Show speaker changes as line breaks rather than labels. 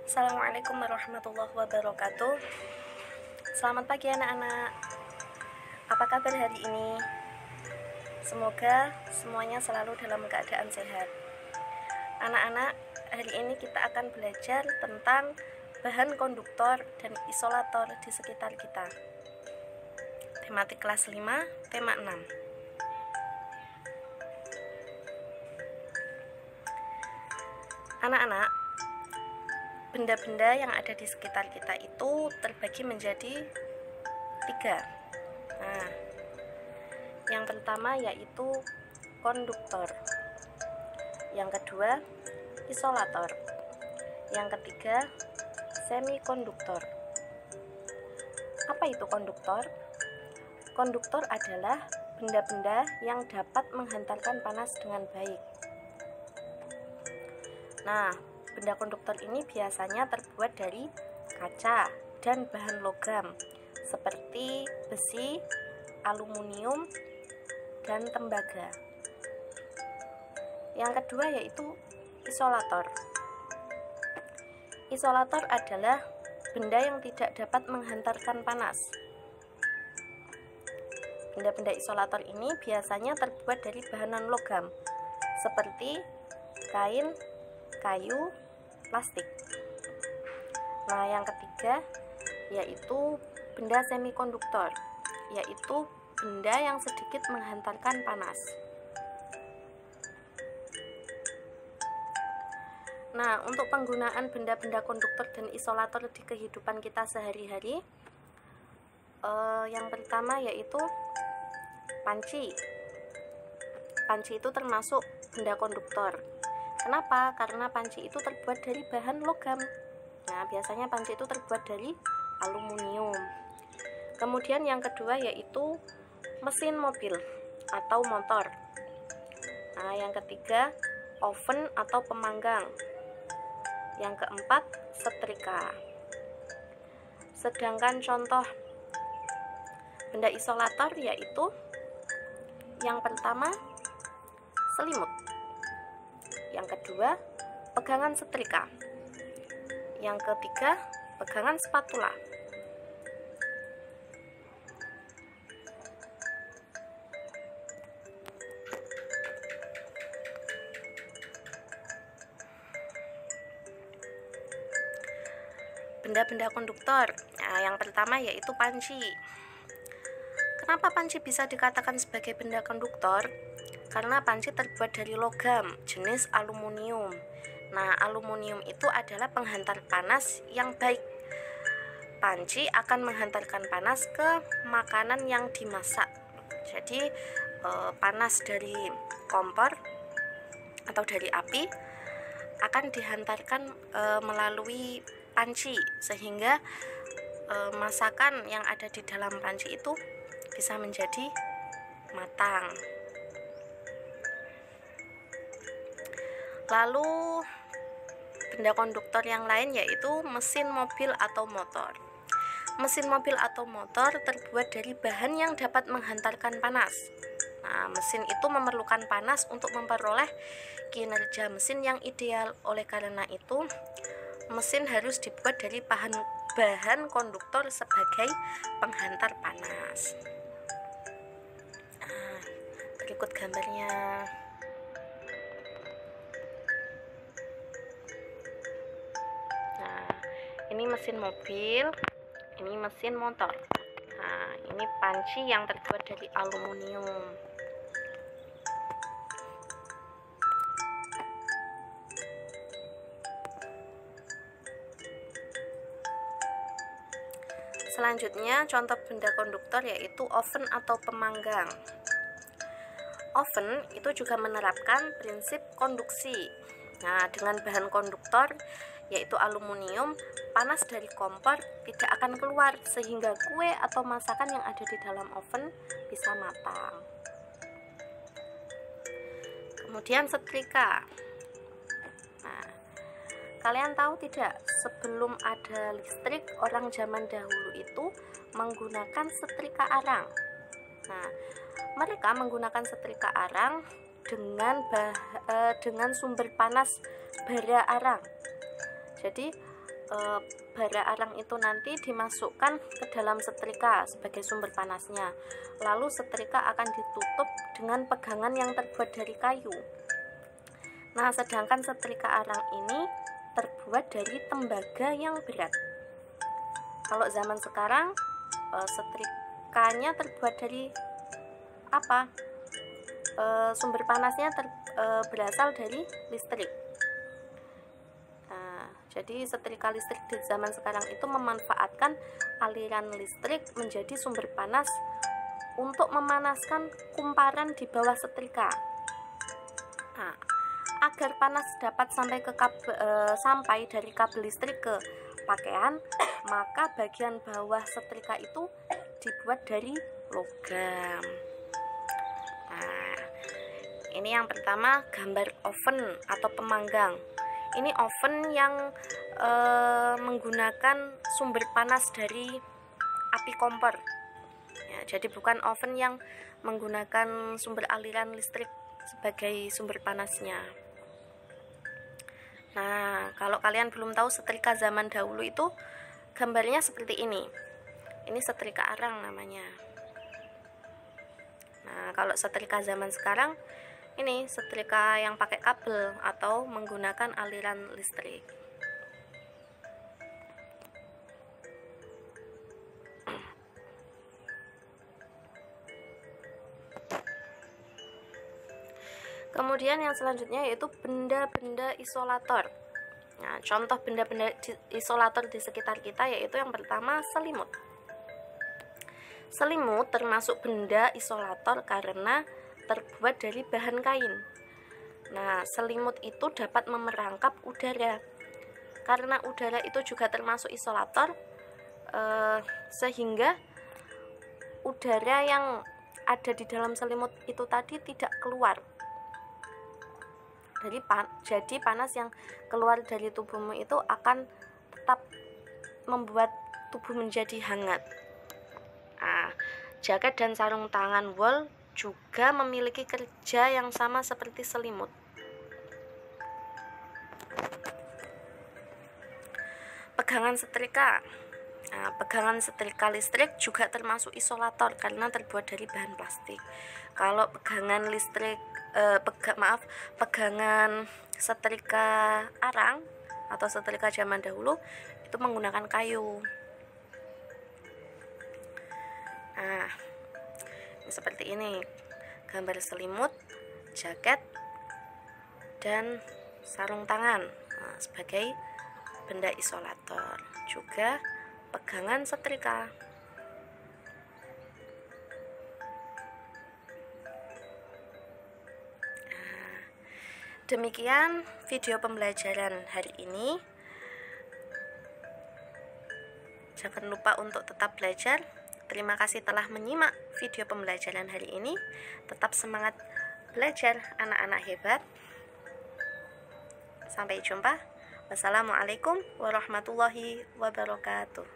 Assalamualaikum warahmatullahi wabarakatuh. Selamat pagi anak-anak. Apa kabar hari ini? Semoga semuanya selalu dalam keadaan sehat. Anak-anak, hari ini kita akan belajar tentang bahan konduktor dan isolator di sekitar kita. Tematik kelas 5, tema 6. Anak-anak, benda-benda yang ada di sekitar kita itu terbagi menjadi 3. Nah, yang pertama yaitu konduktor, yang kedua isolator, yang ketiga semikonduktor. Apa itu konduktor? Konduktor adalah benda-benda yang dapat menghantarkan panas dengan baik. Nah, benda konduktor ini biasanya terbuat dari kaca dan bahan logam seperti besi, aluminium, dan tembaga. Yang kedua yaitu isolator. Isolator adalah benda yang tidak dapat menghantarkan panas. Benda-benda isolator ini biasanya terbuat dari bahan non-logam seperti kain, kayu, plastik. Nah, yang ketiga yaitu benda semikonduktor, yaitu benda yang sedikit menghantarkan panas. Nah, untuk penggunaan benda-benda konduktor dan isolator di kehidupan kita sehari-hari, yang pertama yaitu panci. Panci itu termasuk benda konduktor. Kenapa? Karena panci itu terbuat dari bahan logam. Nah, biasanya panci itu terbuat dari aluminium. Kemudian yang kedua yaitu mesin mobil atau motor. Nah, yang ketiga oven atau pemanggang. Yang keempat setrika. Sedangkan contoh benda isolator yaitu yang pertama selimut, yang kedua pegangan setrika, yang ketiga pegangan spatula. Benda-benda konduktor. Nah, yang pertama yaitu panci. Kenapa panci bisa dikatakan sebagai benda konduktor? Karena panci terbuat dari logam jenis aluminium. Nah, aluminium itu adalah penghantar panas yang baik. Panci akan menghantarkan panas ke makanan yang dimasak. Jadi panas dari kompor atau dari api akan dihantarkan melalui panci, sehingga masakan yang ada di dalam panci itu bisa menjadi matang. Lalu benda konduktor yang lain yaitu mesin mobil atau motor. Mesin mobil atau motor terbuat dari bahan yang dapat menghantarkan panas. Nah, mesin itu memerlukan panas untuk memperoleh kinerja mesin yang ideal. Oleh karena itu, mesin harus dibuat dari bahan konduktor sebagai penghantar panas. Nah, berikut gambarnya. Nah, ini mesin mobil, ini mesin motor. Nah, ini panci yang terbuat dari aluminium. Selanjutnya, contoh benda konduktor yaitu oven atau pemanggang. Oven itu juga menerapkan prinsip konduksi. Nah, dengan bahan konduktor yaitu aluminium, panas dari kompor tidak akan keluar sehingga kue atau masakan yang ada di dalam oven bisa matang. Kemudian setrika. Nah, kalian tahu tidak, sebelum ada listrik, orang zaman dahulu itu menggunakan setrika arang. Nah, mereka menggunakan setrika arang dengan sumber panas bara arang. Jadi bara arang itu nanti dimasukkan ke dalam setrika sebagai sumber panasnya. Lalu setrika akan ditutup dengan pegangan yang terbuat dari kayu. Nah, sedangkan setrika arang ini terbuat dari tembaga yang berat. Kalau zaman sekarang setrikanya terbuat dari apa? Sumber panasnya berasal dari listrik. Jadi setrika listrik di zaman sekarang itu memanfaatkan aliran listrik menjadi sumber panas untuk memanaskan kumparan di bawah setrika. Nah, agar panas dapat sampai dari kabel listrik ke pakaian, maka bagian bawah setrika itu dibuat dari logam. Nah, ini yang pertama gambar oven atau pemanggang. Ini oven yang menggunakan sumber panas dari api kompor. Ya, jadi bukan oven yang menggunakan sumber aliran listrik sebagai sumber panasnya. Nah, kalau kalian belum tahu setrika zaman dahulu itu gambarnya seperti ini. Ini setrika arang namanya. Nah, kalau setrika zaman sekarang ini setrika yang pakai kabel atau menggunakan aliran listrik. Kemudian yang selanjutnya yaitu benda-benda isolator. Nah, contoh benda-benda isolator di sekitar kita yaitu yang pertama selimut. Selimut termasuk benda isolator karena terbuat dari bahan kain. Nah, selimut itu dapat memerangkap udara. Karena udara itu juga termasuk isolator, sehingga udara yang ada di dalam selimut itu tadi tidak keluar. Jadi panas yang keluar dari tubuhmu itu akan tetap membuat tubuh menjadi hangat. Nah, jaket dan sarung tangan wol juga memiliki kerja yang sama seperti selimut. Pegangan setrika. Nah, pegangan setrika listrik juga termasuk isolator karena terbuat dari bahan plastik. Kalau pegangan pegangan setrika arang atau setrika zaman dahulu itu menggunakan kayu. Nah, seperti ini gambar selimut, jaket, dan sarung tangan sebagai benda isolator, juga pegangan setrika. Demikian video pembelajaran hari ini. Jangan lupa untuk tetap belajar. Terima kasih telah menyimak video pembelajaran hari ini. Tetap semangat belajar, anak-anak hebat. Sampai jumpa. Wassalamualaikum warahmatullahi wabarakatuh.